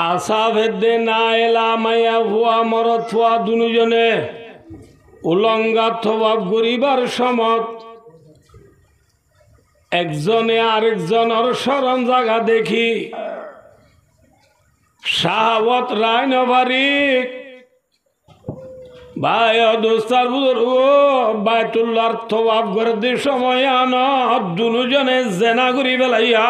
আসা ভেদে না এলা মায়া ভুয়া মরত ফুয়া দুজনে উলঙ্গা থবাব গরিবার সমত একজনে আরেকজনের শরণ জায়গা দেখি শাহাবত রায় নবারিক ভাই দোস্তার বুজুর্গ বায়তুল্লাহর থবাব গরদের সময় আন দুজনে জেনা করি বেলাইয়া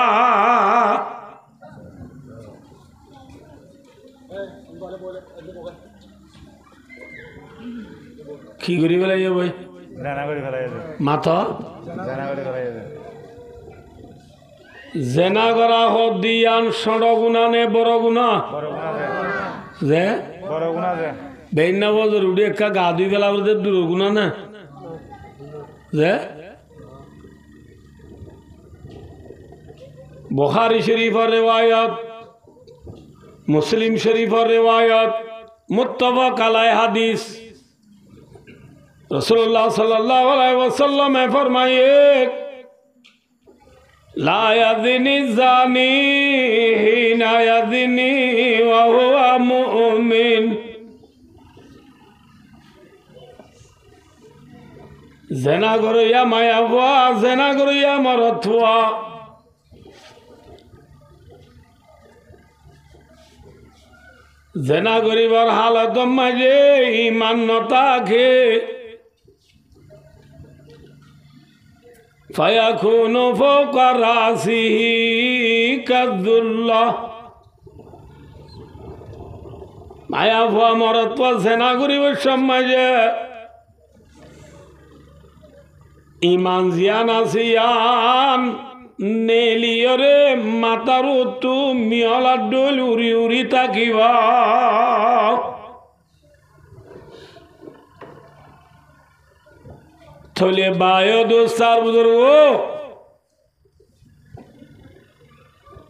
কি করি বেলাইয়া ভাই মাথা জেনা করা হদিয়ান ষড় গুণা নে বড় গুণা যে বেইনা বছর উঠে একটা গা দুই বেলা বলতে দূর গুণা না যে বুখারী শরীফের রিওয়ায়াত মুসলিম শরীফের রিওয়ায়াত মুত্তাফাক আলাই হাদিস রাসূলুল্লাহ সাল্লাল্লাহু আলাইহি ওয়াসাল্লাম ফরমায়ে লা ইয়াযনি জানি হিনা ইয়াযনি ওয়া হুয়া মুমিন জেনা করিয়া মায়া ভুয়া জেনা করিয়া মরত ভুয়া জেনা করিবার হালত মাঝে ইমান নতাকে ফায়াকুনু ফাওকা রাসিহি কাদুল্লাহ মায়া ভুয়া মরত ভুয়া জেনা করিবার সমাজে ইমান জিয়ান আসিয়ান নেলিয়রে মাতারু তু মিয়লা ডোল উড়ি উড়ি থাকিবা থলে বায় দোস্তার বুজুর্গ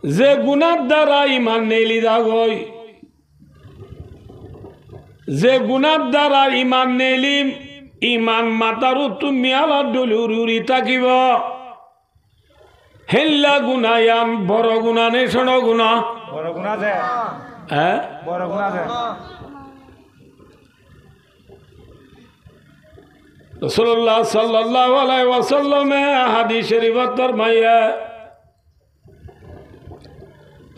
যে গুনার দ্বারা ইমান নেলি দাগই যে গুনার দ্বারা ইমান নেলিম ইমান মাতারু তুমি আলা ডোল উড়ি উড়ি থাকিব হেল্লা গুনায়ান বড় গুণা নে শোনো গুণা বড় গুণা যে হ্যাঁ বড় গুণা যে রাসূলুল্লাহ সাল্লাল্লাহু আলাইহি ওয়াসাল্লাম হাদিস শরীফত ফরমায়া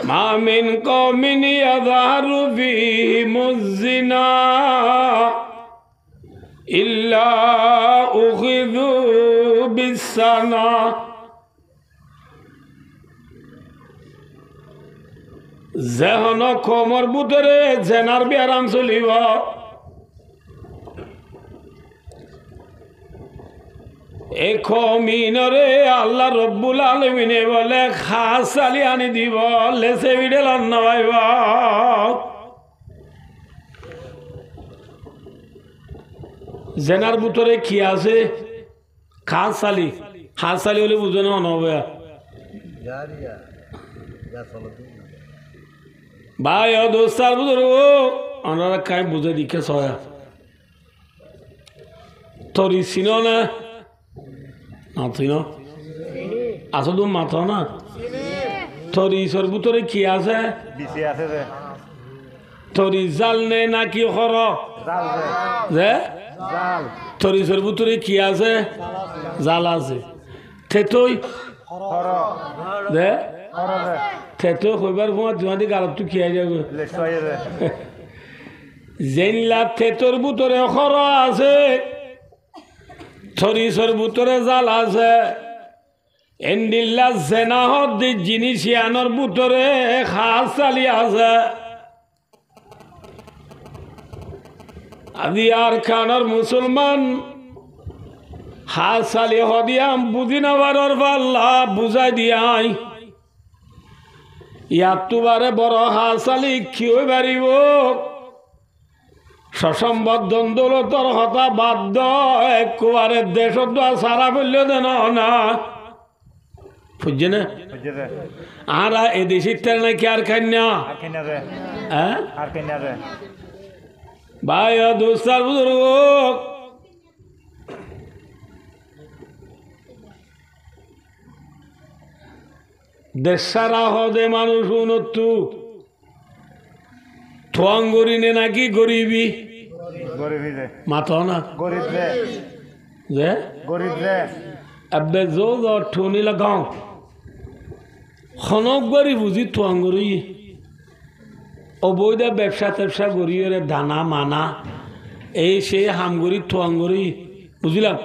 মা মিন কওমিন ইয়াযহারু ফীহিমুজ জিনা ইল্লা উখিযু বিসসানা যেহন কমর বুতরে জেনার বিয়ারাম চলিব এই কমিনরে আল্লাহ রব্বুল আলামিনে বলে খাস চালি আনি দিব লেসে বিডেল নবাইব জেনার বুতরে কি আছে খাস চালি খাস চালি হলে বুঝে না নবে ভাই ও দোস্তার বুঝুর ওনারা কাই বুঝে দিকে সয়া তোর চিন না না চিন আসো তুমি মাথা না তোর ঈশ্বর ভিতরে কি আছে তোর জাল নে নাকি হর যে তোর ঈশ্বর ভিতরে কি আছে জাল আছে থেতই যে থেতো হইবার সময় তোমাদের গালত তো খেয়ে যাবে জেনলা থেতোর ভিতরে খর আছে থরিসর ভিতরে জাল আছে এন্ডিল্লা জেনাহত জিনিস আনর ভিতরে খাস চালি আছে আদি আর খানর মুসলমান খাস চালি হদিয়াম বুঝি নাবার পাল্লা বুঝাই দিয়াই ইয়াতুবারে বড় হাসালি কিয় বাড়িব সসম্বদ দ্বন্দ্বলতর হতা বাধ্য একবারে দেশ সারা ফেলল দেন না বুঝছে না আর এদেশের তেল নাকি আর খান্যা হ্যাঁ ভাই দোস্তার বুজুর্গ দেশ সারা হদে মানুষ উন্নতু থোয়াঙ্গরি নে নাকি গরিবি মাতো না যে এবে যো ঠুনি লাগাও খনক গরি বুঝি থোয়াঙ্গরি অবৈধ ব্যবসা ট্যাবসা গড়িয়ে দানা মানা এই সে হামগরি থোয়াঙ্গরি বুঝলাম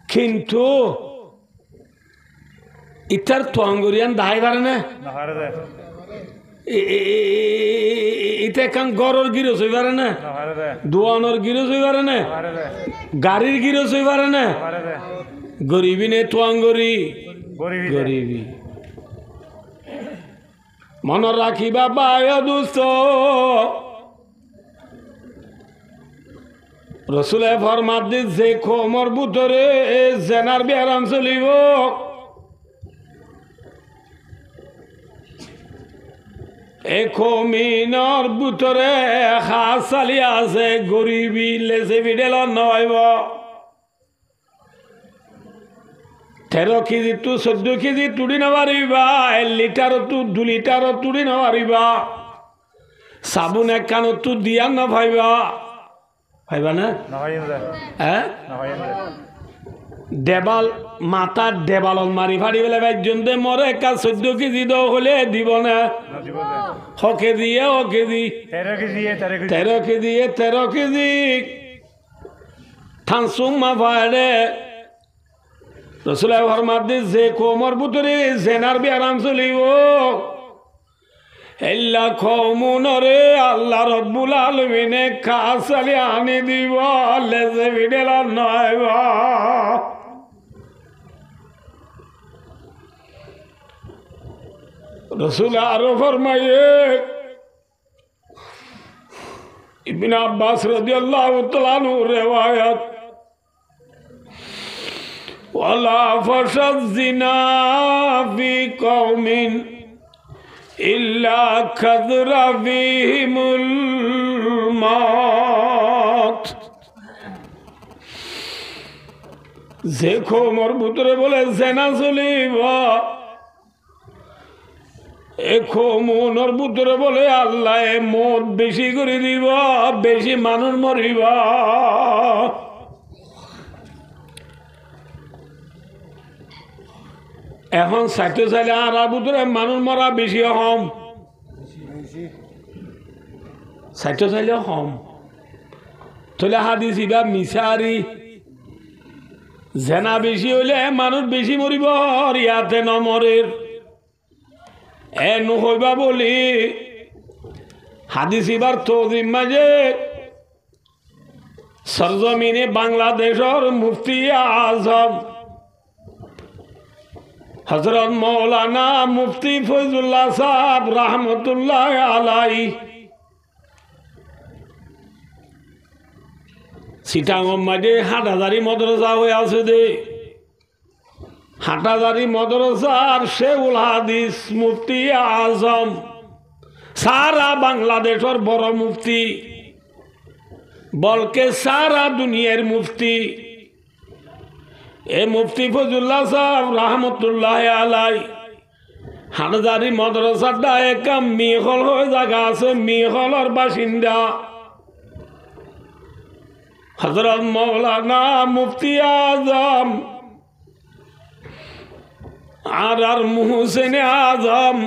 কিন্তু ইটার থোয়াঙ্গরিয়ান দাহাই পারে না এটা এখন গড়ের গিরস হয়ে পারে না দোয়ানোর গিরস হয়ে পারে না গাড়ির গিরস হয়ে পারে না গরিবি নে থোয়াঙ্গরি গরিবি মনে রাখিবা বায় দুস্থ রসুলে ফরমাত দিছে খোমর ভিতরে জেনার বেয়ারাম চলিব খমিনর ভিতরে খাস চালি আছে গরিবি লেসে বিডেল নয়ব 13 কেজি টু 14 কেজি তুড়ি নবারিবা 1 লিটার টু 2 লিটার তুড়ি নবারিবা সাবুন একখান তু দিয়া না ভাইবা ভাইবা না হ্যাঁ দেবাল মাথার দেবালন মারি ফাড়ি বেলা একজন দে মরে একা 14 কেজি দ হলে দিব না হকে দিয়ে ও কেজি 13 কেজি থানসুং মা ভাড়ে রসুলের ফরমাত দিছে কোমর ভিতরে জেনার বেয়ারাম চলিব এল্লা খমুনরে আল্লাহ রব্বুল আলামিনে খাসালি আনি দিব লেজে বিডেল নয় রসুল আরো ফরমায়ে ইবনে আব্বাস রাদিয়াল্লাহু তাআলা আনহু রিওয়ায়াত ওয়ালা ফাশায জিনা ফি কওমিন ইল্লা খাযরা ফিহিমুল মাউত যে খোমর ভিতরে বলে জেনা চলিব এ খোমর ভিতরে বলে আল্লাহ মদ বেশি করে দিব বেশি মানুষ মরিব এখন সাইটে চাইলে আর ভিতরে মানুষ মরা বেশি হম সাইটে চাইলে হম তাহলে হাদিস ইবা মিসারি জেনা বেশি হইলে মানুষ বেশি মরিব ইয়াতে নমরের এ নহইবা বলি হাদিস ইবার তৌজিম মাঝে সরজমিনে বাংলাদেশের মুফতি আজম হযরত মৌলানা মুফতি ফয়জুল্লাহ সাহেব রহমতুল্লাহ আলাইহি সিটাঙ্গম মাঝে হাটাজারি মাদ্রাসা হয়ে আছে দে হাটাজারি মাদ্রাসার শেখুল হাদিস মুফতি আজম সারা বাংলাদেশের বড় মুফতি বলকে সারা দুনিয়ার মুফতি এ মুফতি ফজলুল্লাহ সাহেব রহমতুল্লাহ আলাই হাটাজারি মাদ্রাসাটা একা মিহল হয়ে জায়গা আছে মিহলের বাসিন্দা হযরত মৌলানা মুফতি আজম আর মুহসিন আজম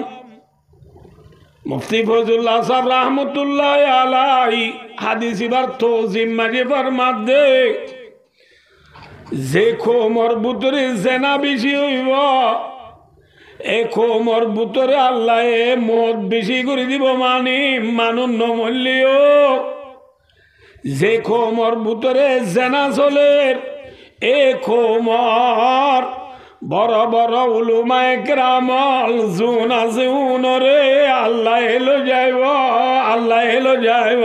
মুফতি ফজলুল্লাহ সাহেব রহমতুল্লাহ আলাই হাদিস ইবার তৌজিম মারিফার মধ্যে যে খোমর ভিতরে জেনা বেশি হইব এ খোমর ভিতরে আল্লাহ মদ বেশি করে দিব মানে মানুষ নমল্লিও যে খোমর ভিতরে জেনা চলে এ খোমর বড় বড় উলুমায়ে কেরামল জুন আছে উনরে আল্লাহ এলো যাইব আল্লাহ এলো যাইব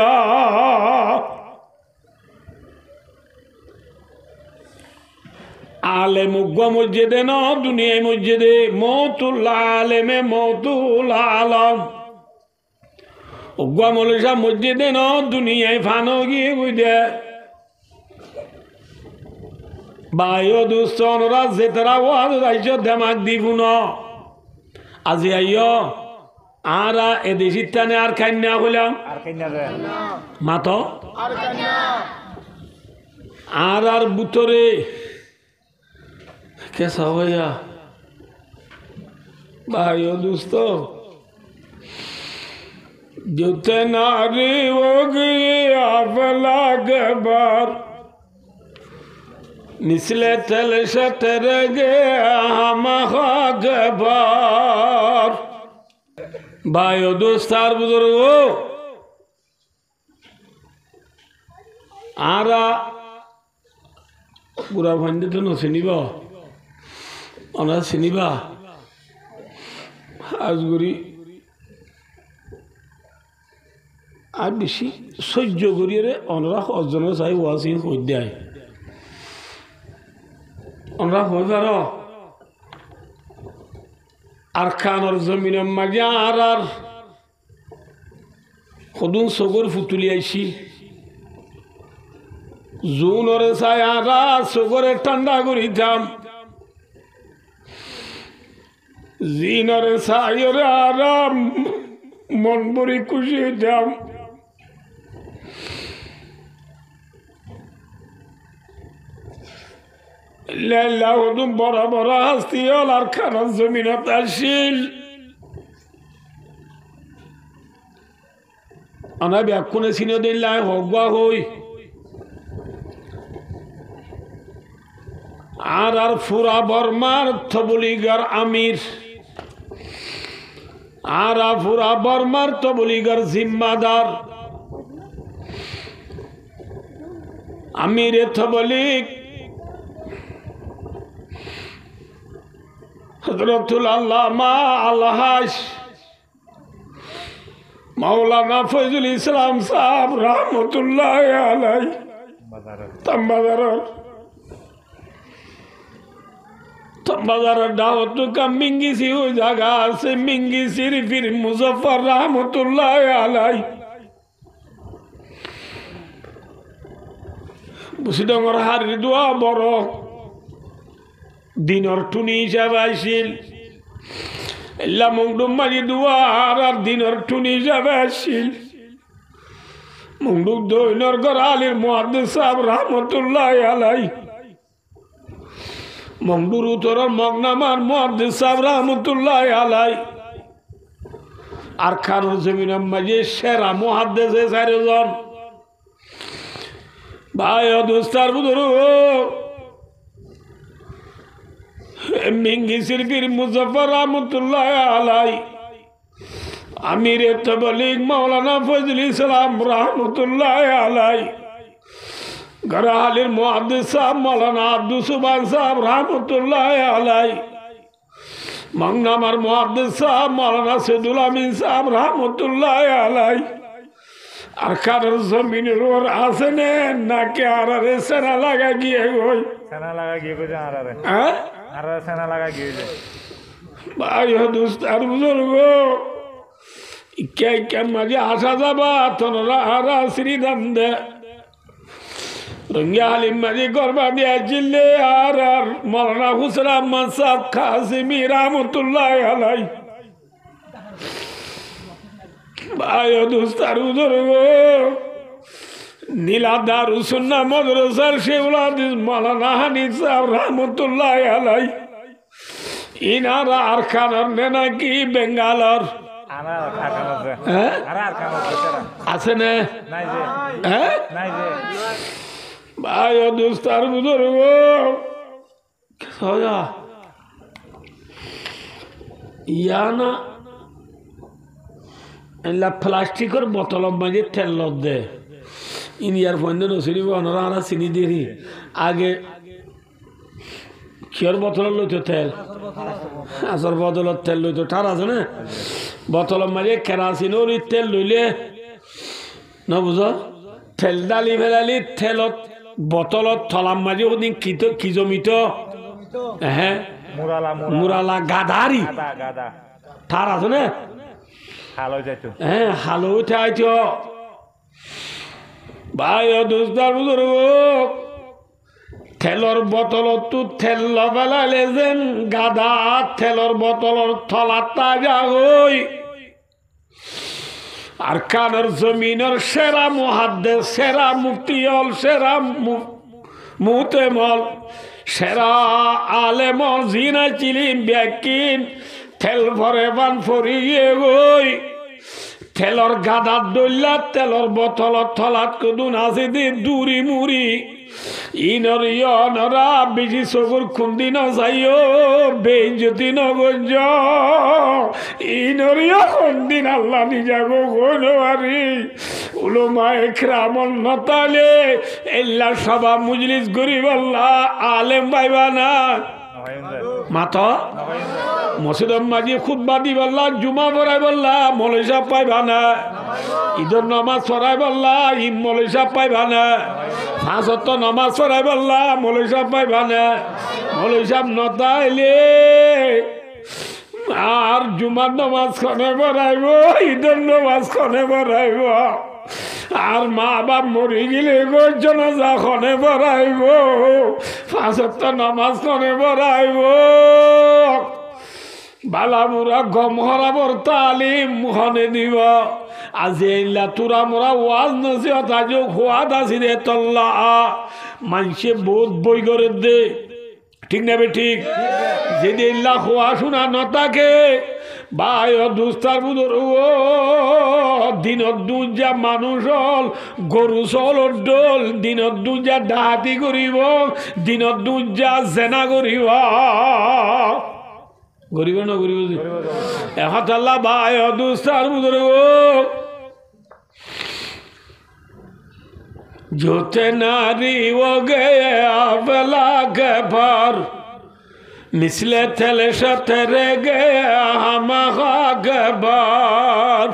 আলেম উগ্গা মসজিদে ন দুনিয়ায় মসজিদে মৌতুল আলেমে মৌতুল আলম উগ্গা মৌলসা মসজিদে ন দুনিয়ায় ফানো গিয়ে বুঝে বায়ু দুস্তনরা যে তারা ওয়াজ আইস দেমাক দিব ন আজি আইয় আরা এদেশি টানে আর খাইনা হইলাম মাত আর বুতরে কেসা হইয়া ভাই ও দোস্ত জুতে নারী ও গিয়ে আফলা গবার মিসলে তেল সে তেরে গে হামা গবার ভাই ও দোস্ত আর বুজুর্গ আরা বুড়া ভান্ডে তো চিনিবা ওনা চিনিবা আজগুড়ি আর বেশি সহ্য করিয়ে অনরা অর্জন চাই ওয়াসিং কই দেয় অনরা হয়ে পার আর খানোর জমিনের মাঝে আর সদুন চকুর ফুতুলি আইছি জুনরে চাই আর চকুরে ঠান্ডা করিতাম জিনরে চাই আর মন ভরি খুশি হইতাম বড় বড় হাস্তি হল আর খানার জমিনত আসিল আনা ব্যাকুনে চিনে দিল্লাই হগুয়া হই আর ফুরা বর্মার তবলিগার আমির আর ফুরা বর্মার তবলিগার জিম্মাদার আমিরে তবলিগ হযরতুল আল্লামা আলহাজ মাওলানা ফয়জুল ইসলাম সাহেব রহমতুল্লাহ আলাইহি তম্বাজারের দাওয়াত কা মিঙ্গিসি ওই জায়গা আছে মিঙ্গিসির ফির মুজফফর রহমতুল্লাহ আলাইহি বুসিডঙ্গর হারির দোয়া বড় দিনর টুনি হিসাবে আসিল এল্লা মংডুম মাঝি দোয়া আর দিনর টুনি হিসাবে আসিল মংডুক দৈনর ঘর আলীর মুহাদ্দিস সাহেব রহমতুল্লাহ আলাইহি মংডুর উত্তরের মগনামার মুহাদ্দিস সাহেব রহমতুল্লাহ আলাইহি আর খানোর জমিনের মাঝে সেরা মুহাদ্দিস চারজন ভাই ও দোস্তার বুজুর্গ মিঙ্গিসির পীর মুজফফর রহমতুল্লাহ আলাইহি আমিরে তবলিগ মাওলানা ফজল ইসলাম রহমতুল্লাহ আলাইহি গরাহালির মুহাদ্দিস সাহেব মাওলানা আব্দুল সুবহান সাহেব রহমতুল্লাহ আলাইহি মংনামার মুহাদ্দিস সাহেব মাওলানা সৈয়দুল আমিন সাহেব রহমতুল্লাহ আলাইহি আর কারোর জমিনের ওর আছে নাকি আর সেনা লাগা গিয়ে গই সেনা লাগা গিয়ে গই আর সেনা লাগা গিয়ে ভাই দোস্ত আর বুজুর্গ কে মাঝে আসা যাবা তোরা আর শ্রীদান দে রঙ্গিয়া হালিম মাঝে গরবা দিয়া জিল্লে আর মৌলানা হুসেন আহমদ সাহেব কাসিমি রহমতুল্লাহ আলাইহি ভাই দোস্ত আর বুজুর্গ নীলা দারুসুন্নাহ মাদ্রাসার শেখুল হাদিস মাওলানা হানিফ সাহেব রহমতুল্লাহ আলাইহি ইনারা আর খানার নাকি বেঙ্গালোর আছে না ভাই দোস্ত আর বুজুর্গ ইয়ানা এলা প্লাস্টিকের বোতল মাঝে তেল দে ইন্ডিয়ার ফোনে নসিব ওনারা চিনি দিই আগে কিয়র বোতল লইতো তেল আসর বদলত তেল লইতো ঠার আছে না বোতল মাঝে কেরাসিন তেল লইলে না বুঝ তেল ডালি ফেলালি তেলত বোতলত থলাম মাঝে ওদিন কি জমিত হ্যাঁ মুরালা গাদারি ঠার আছে না হ্যাঁ হালো উঠে আইছ ভাই দোস্তার বুজুর্গ তেলর বোতলত তেল পেলালে যেন গাদা তেলর বোতলর থলা তাজা হই আর কানের জমিনের সেরা মুহাদ্দিস, সেরা মুফতিয়ল, সেরা মুতেমল, সেরা আলেমল জিনা চিলিম ব্যাকিন তেল ভরে বান ফরিয়ে গই তেলর গাদার দইলা তেলর বোতলত থলাত কদুন আছে দি দূরি মুড়ি ইনর ইয়নরা বেশি চকুর খুন্দি ন যাইও বেইজ্জতি নগঞ্জ ইনর ইয়ন্দিন আল্লাহ নিজা গো গোনওয়ারি উলমা একরামল নতালে এল্লা সভা মুজলিস গরিব আল্লাহ আলেম পাইবা না মাতা মসজিদ মাঝে খুতবা দি বললা জুমা পড়াই বললা মৌলভী সাহেব পাইবা না ঈদের নামাজ পড়াই বললা ঈদ মৌলভী সাহেব পাইবা না পাঁচ ওয়াক্ত নামাজ পড়াই বললা মৌলভী সাহেব পাইবা না মৌলভী সাহেব নতাইলে আর জুমার নামাজ খনে পড়াইব ঈদের নামাজ খনে পড়াইব আর মা বাপ মরি গেলে জনাজা খনে পড়াইব পাঁচ ওয়াক্ত নামাজ খনে পড়াইব বালা মোরা গম হরাবর তালিম মুখনে দিব আজি এইলা তোরা মোরা ওয়াজ নসিহত আজও খোয়াদ আসি রে তল্লা মানুষে বহুত বই করে দে ঠিক না বে ঠিক যদি এইলা খোয়া শোনা নতাকে ভাই দুস্তার বুধর ও দিনত দুজা মানুষ হল গরু চলত ডোল দিনত দুজা ডাহাতি করিব দিনত দুজা জেনা করিব গরিব না গরিব এখন আল্লাহ ভাই দুস্তার বুধর जोते नारी वो गए आफला के पर मिसले थले शतरे गए हम के बार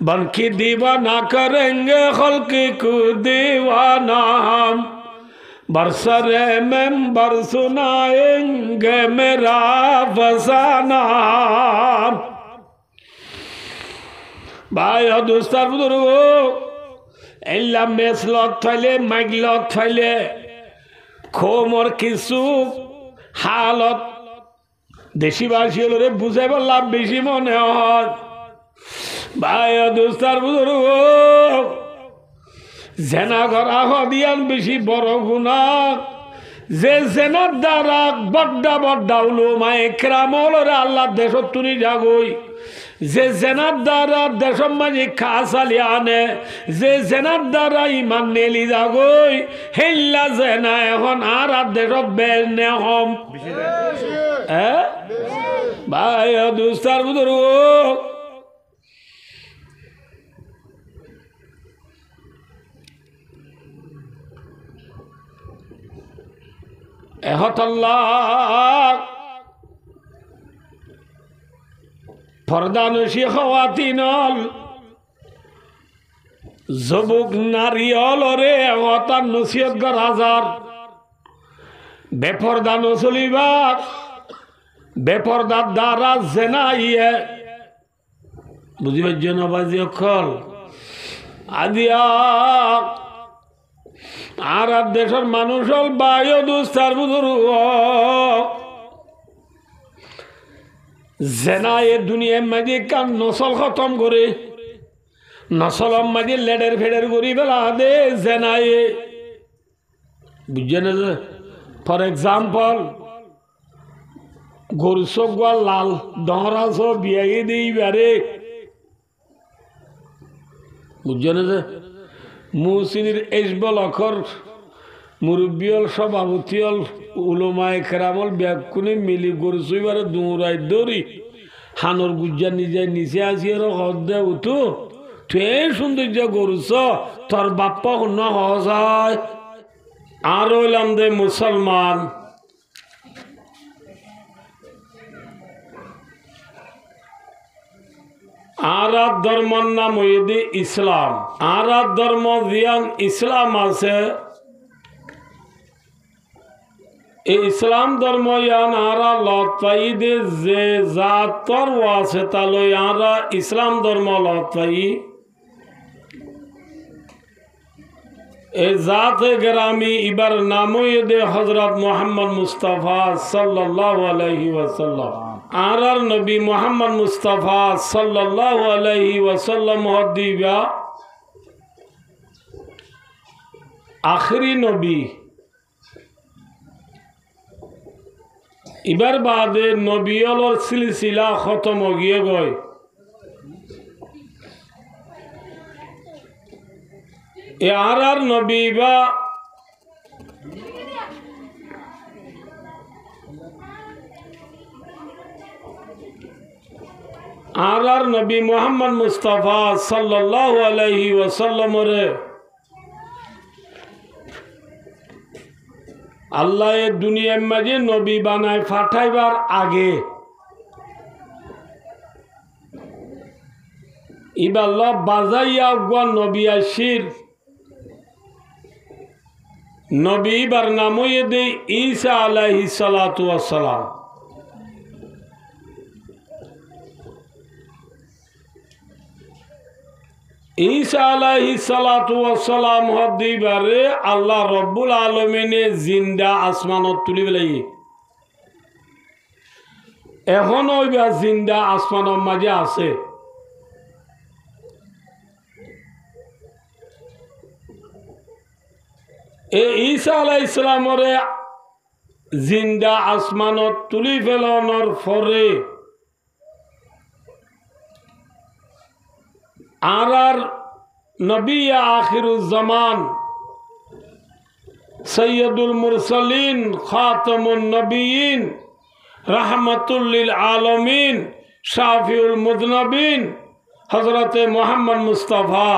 बन की दीवाना करेंगे खल्की को दीवाना हम बरसरे मेंबर सुनाएंगे मेरा फसाना भाई दोस्तार बुजुर्गो এলা মেসলত থাইলে মাইগলত থাইলে খোমর কিছু হালত দেশি ভাষী হলে বুঝাই বললাম বেশি মনে হয় ভাই দোস্তার বুজুর্গ জেনা করা হদিয়ান বেশি বড় গুণা যে জেনার দ্বারা বড্ডা বড্ডা উলমা একরামল আল্লাহ দেশত তুনি যাগই যে জেনার দ্বারা দেশম মাঝে খাসালি আনে যে জেনার দ্বারা ইমান নেলি যাগই হেল্লা জেনা এখন আর দেশত বের নে হম ভাই দুস্তার বুজুর্গ এহতাল্লাহ ফরদানসি খাওয়াতিনল যুবক নারীল রে এহতার নসিহত গর হাজার বেপরদান চলিবার বেপরদার দ্বারা জেনাইয়ে বুঝিবার জন্য বাজি অক্ষল আদিয়া আর দেশের মানুষ হল বায়ু দুস্তার বুজুর্গ জেনা এ দুনিয়ার মাঝে কান নসল খতম করে নসলম মাঝে লেডের ফেডের করি বেলা দে জেনায়ে বুঝছেন ফর এক্সাম্পল গরু চোখ লাল দহরা সব বিয়াই দিই বারে বুঝছেন মুসিনির এসবল অখর মুরব্বিয়ল সভাপতিয়ল উলমায়ে কেরামল ব্যাকুনে মিলি গরু চইবারে দৌড়াই দৌড়ি হানর গুজ্জা নিজে নিচে আসিয়ার হদ্দে উঠু তুই সৌন্দর্য গরুছ তোর বাপ্পা অন্য সহজ হয় আর হইলাম দে মুসলমান আরাত ধর্মর নাম হইদি ইসলাম আরাত ধর্ম জিয়ান ইসলাম আছে এই ইসলাম ধর্ম ইয়ান আরা লত পাই দে যে জাতর আছে তালো আরা ইসলাম ধর্ম লত পাই এই জাতে গ্রামি ইবার নাম হইদি হযরত মুহাম্মদ মুস্তাফা সাল্লাল্লাহু আলাইহি ওয়াসাল্লাম আর নবী মুহাম্মদ মুস্তাফা সাল্লাল্লাহু আলাইহি ওয়াসাল্লাম হদিবা আখরি নবী এবার বাদে নবীর সিলসিলা খতম গিয়ে গয় এ আর নবী বা আর নবী মুহাম্মদ মুস্তাফা সাল্লাল্লাহু আলাইহি ওয়াসাল্লাম রে আল্লাহ এ দুনিয়ার মাঝে নবী বানায় পাঠাইবার আগে ইবাল্লাহ বাজাইয়া গো নবী আশির নবী বার নাময়ে দে ঈসা আলাইহিস সালাতু ওয়াস সালাম ঈসা আলাইহিস সালাতু ওয়াস সালাম হদিবারে আল্লাহ রব্বুল আলামিনে জিন্দা আসমানত তুলি বেলাই এখন ওইবা জিন্দা আসমানের মাঝে আছে এ ঈসা আলাইহিস সালামরে জিন্দা আসমানত তুলি ফেলানোর পরে আর নবী আখিরুজ জামান সৈয়দুল মুরসালিন খাতামুন নবিয়িন রাহমাতুল লিল আলামিন শাফিউল মুযনবিন হযরত মুহাম্মদ মুস্তাফা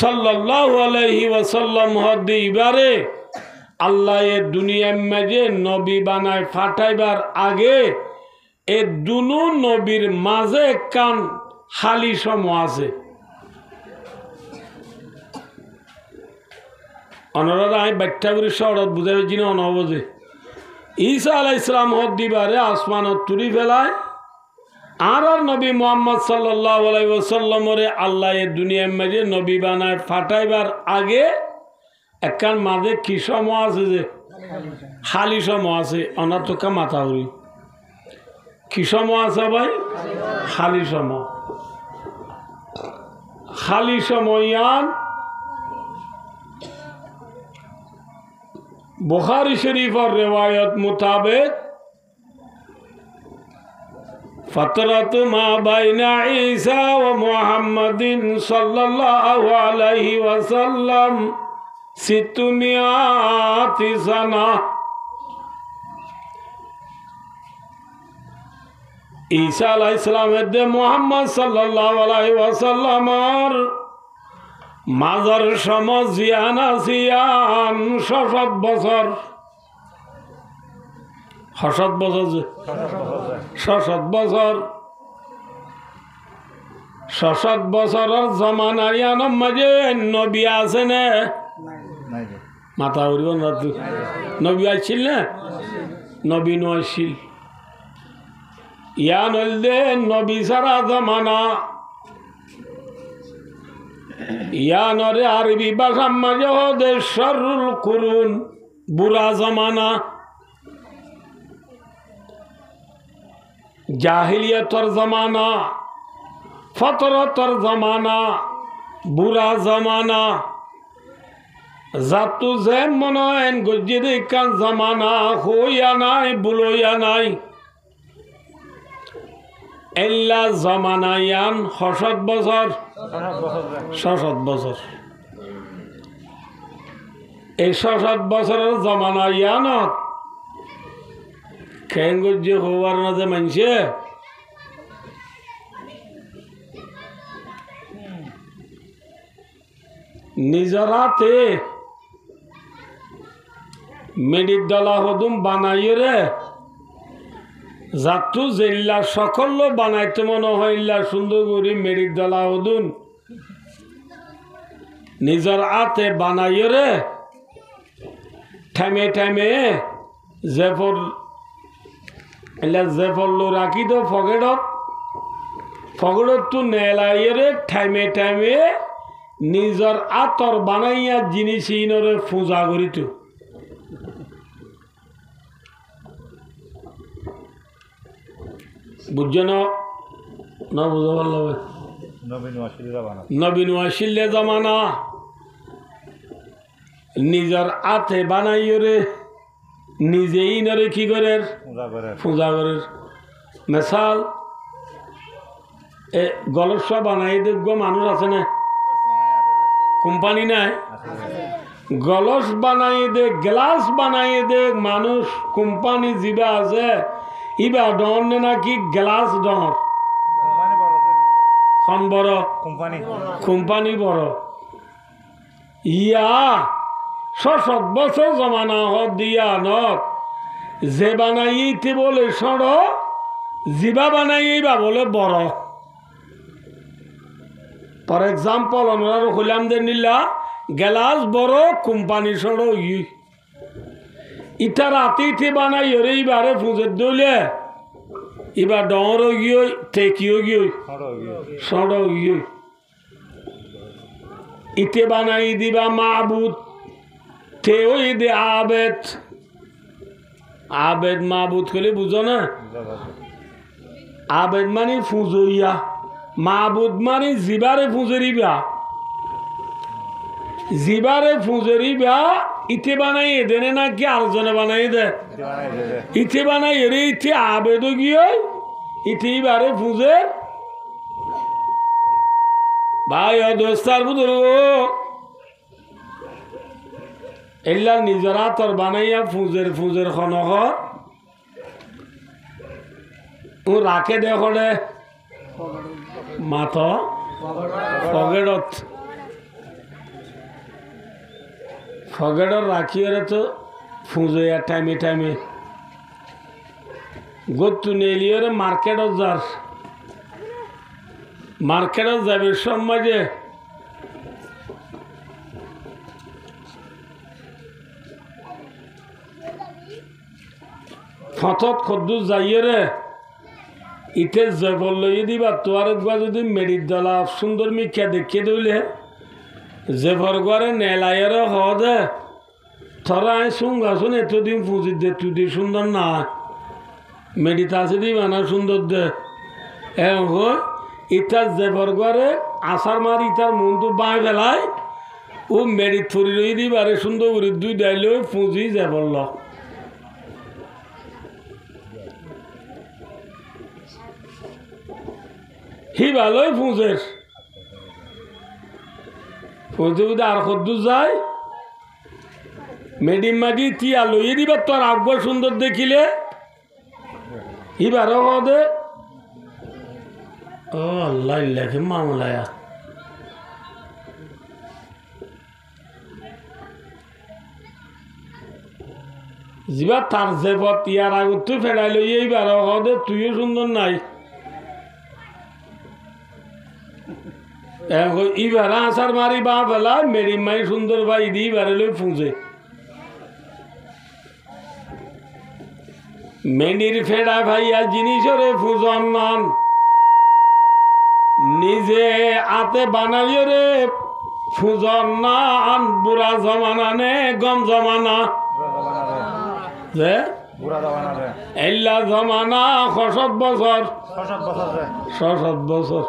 সাল্লাল্লাহু আলাইহি ওয়াসাল্লাম হদিবারে আল্লাহ এ দুনিয়ার মাঝে নবী বানায় পাঠাইবার আগে এ দুনো নবীর মাঝে কান খালি সময় আছে অনরা আমি ব্যাখ্যা করি শরৎ বুঝাই যিনি অনবজে ঈসা আলাইহিস সালাম হদিবারে আসমানত তুলি ফেলায় আর নবী মুহাম্মদ সাল্লাল্লাহু আলাইহি ওয়াসাল্লামরে আল্লাহ এ দুনিয়ার মাঝে নবী বানায় পাঠাইবার আগে একখান মাঝে কি সময় আছে যে খালি সময় আছে অনার তোকা মাথা উড়ি কি সময় আছে ভাই খালি সময় খালি সময়ান बुखारी शरीफ और रिवायत मुताबिक फतरत मा बैना ईसा व मुहम्मदिन सल्लल्लाहु अलैहि वसल्लम सित्तुमियाति सना ईसा अलैहिस सलाम दे मुहम्मद सल्लल्लाहु अलैहि वसल्लम और মাজার সমজিয়ান আসিয়ান ৬০ বছর ৬০ বছর যে ৬০ বছর ৬০ বছরের জমানারিয়ান মাঝে নবী আছে না মাথা উড়িব না নবী আসছিল না নবী নছিল ইয়ান হইলে নবী সারা জমানা ইয়ানরে আরবি ভাষা মাঝে হদে শাররুল কুরুন বুরা জমানা জাহিলিয়াতর জমানা ফতরতর জমানা বুরা জমানা জাতু যে মনয়েন গজ্জির কান জমানা হইয়া নাই বুলইয়া নাই এল্লা জমানায়ান ৬০ বছর ৬০ বছর এই ৬০ বছরের জমানায়ানত খেন গজ্জি হওয়ার না যে মানছে নিজরাতে মেডির দলা হদুম বানাইয়ে রে যাতু জেল্লা সকল বানাইতে মনে হইলা সুন্দর করে মেডির দলা হদুন নিজর আতে বানাইয়ে রে ঠামে ঠামে জেফর এলা জেফর লো রাখি তো ফগড়ত তো নেলাইয়ে রে ঠামে ঠামে নিজর আতর বানাইয়া জিনিস ইনরে পূজা করিত বুঝছো না বুঝা পারল নবীন ওয়াসিল্লে জমানা নিজের হাতে বানাইও রে নিজেই নরে কি করে পূজা করে মেসাল এ গলস্য বানাই দেখব মানুষ আছে না কোম্পানি নাই গলস বানাই দে গ্লাস বানাই দে মানুষ কোম্পানি যিবা আছে ইবা ডর নাকি গ্লাস ডর খন বড় কোম্পানি বড় ইয়া ৬০০ বছর জমানা হত দিয়া নত যে বানাইতে বলে সড় জিবা বানাইবা বলে বড় ফর এক্সাম্পল আমরা হইলাম দে নিলা গ্লাস বড় কোম্পানি সড় ইটা রাতে ইতে বানাই ওরে ইবারে ফুজের দইলে এবার ডর গিয়ে টেকিও গিয়ে সড় গিয়ে ইতে বানাই দিবা মাহবুদ তে ওই দে আবেদ আবেদ মাহবুদ কলে বুঝো না আবেদ মানে ফুজইয়া মাহবুদ মানে জিবারে ফুজেরিবা জিবারে ফুজেরিবা ইতে বানাই দেনে না কি আলোচনা বানাই দে ইতে বানাই রে ইতে আবেদ গিয়ে ইতে বারে ফুজে ভাই দোস্তার বুধুর এল্লা নিজরা তোর বানাইয়া ফুজের খনক ও রাখে দেখে মাথ ফগেডত রাখিয়ে তো ফুজইয়া টাইমে গত্তু নেলিয়ে মার্কেটত যাবে সমাজে ফতত খদ্দু যাইয়ে রে ইতে জেবল লইয়ে দিবা তোয়ার একবার যদি মেডির দলা সুন্দর মিখা দেখিয়ে দিলে জেভর ঘরে নেলাইয়ের দে থরা আয় শুন এতদিন পুঁজি দে তুই দি সুন্দর না মেডিতে আছে দিবা না সুন্দর দে ইটার জেভর ঘরে আসার মার ইটার মনটো বাঁয় ফেলায় ও মেডিত থরি রই দিবারে সুন্দর করে দুই ডাইল পুঁজি জেবর ল হি ভালোই ফুঁজের ফুঁজে বুঝে আর কদ্দু যায় মেডিম মাগি তিয়া লইয়ে দিবা তোর আকবর সুন্দর দেখিলে হি বারো হদে ও আল্লাহ লেখে মামলায়া যিবা তার যে ইয়ার আগত তুই ফেরাই লইয়ে বারো হদে তুইও সুন্দর নাই ইবারা আসার মারি বা ফেলা মেরি মাই সুন্দর ভাই দি বারে লই ফুঁজে মেনির ফেড়া ভাইয়া জিনিসরে ফুজন নন নিজে আতে বানাইও রে ফুজন নান বুড়া জমানা নে গম জমানা যে এল্লা জমানা ৬০ বছর ৬০ বছর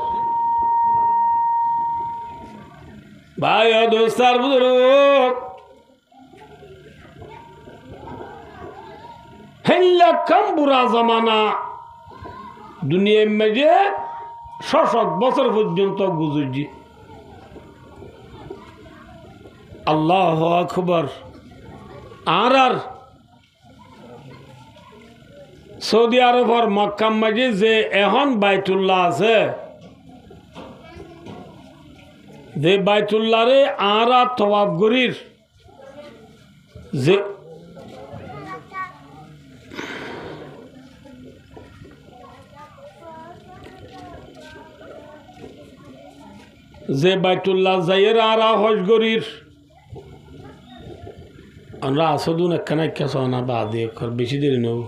ভাই ও দোস্তার বুজুর্গ হেল্লা কম বুড়া জমানা দুনিয়া মেজে ৬০ বছর পর্যন্ত গুজুজি আল্লাহ আকবার আর সৌদি আরবর মক্কা মাঝে যে এখন বাইতুল্লাহ আছে যে বাইতুল্লাহরে আরা তওয়াব গরির যে বাইতুল্লাহ যাইয়ের আরা হজ গরির আমরা আসদুন একখানা একটা সনা বাদ বেশি দেরি নেব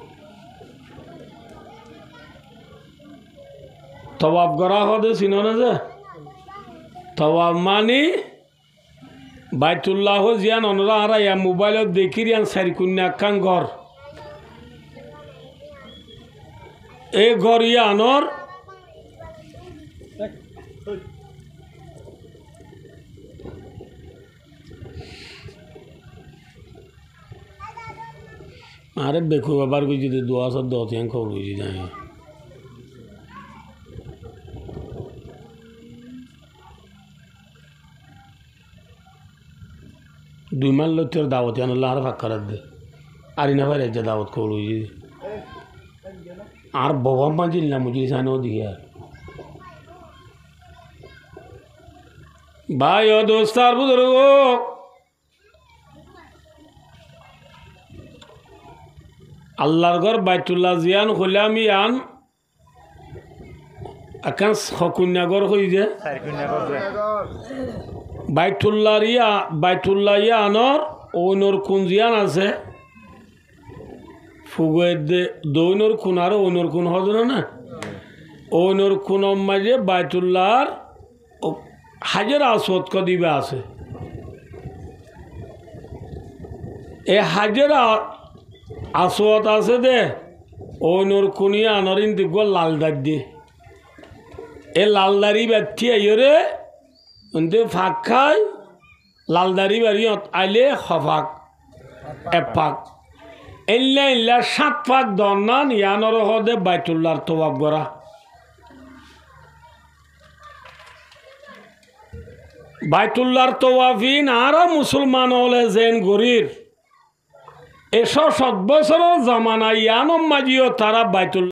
তওয়াব করা হদে চিনো না যে তওয়াব মানি বাইতুল্লাহ জিয়ান অনরা হারাইয়া মোবাইলত দেখি রিয়ান সারি কন্যা কান ঘর এ গড়িয়া আনর আরে বেকু বাবার কই যদি দোয়া সব দতিয়ান খবর বুঝি যাই দুই মাল লোকের দাওয়াত আনল্লাহ আর ফাঁকার দে আরি না ভাই যে দাওয়াত খবর বুঝি আর বাবা মা জিল্লা মুজি সানো দিয়ে ভাই ও দোস্তার বুজুর্গ আল্লাহর ঘর বাইতুল্লাহ জিয়ান হইলাম ইয়ান আকাশ হকুন্যাগর হই যে বাইতুল্লাহ ইয়ানর ওনর কোন জিয়ান আছে ফুগের দৈনর খুন আর ওনর খুন হজর না ওনর খুন মাঝে বাইতুল্লাহর হাজার আসওয়াত কদিবে আছে এ হাজার আসওয়াত আছে দে ওনর খুনিয়া আনরিন দিগ লালদার দিয়ে এ লালদারি ব্যক্তি আইরে ফাঁক খায় লালদারি বাড়িয়ত আইলে হফাক এপাক এল্লা ইল্লা 7 ফাঁক দন্নান ইয়ানর হদে বাইতুল্লাহর তওয়াব করা বাইতুল্লাহর তওয়াফিন আর মুসলমান হলে জেন গরির 107 বছরের জামানা ইয়ানম মাজিও তারা বাইতুল্লাহ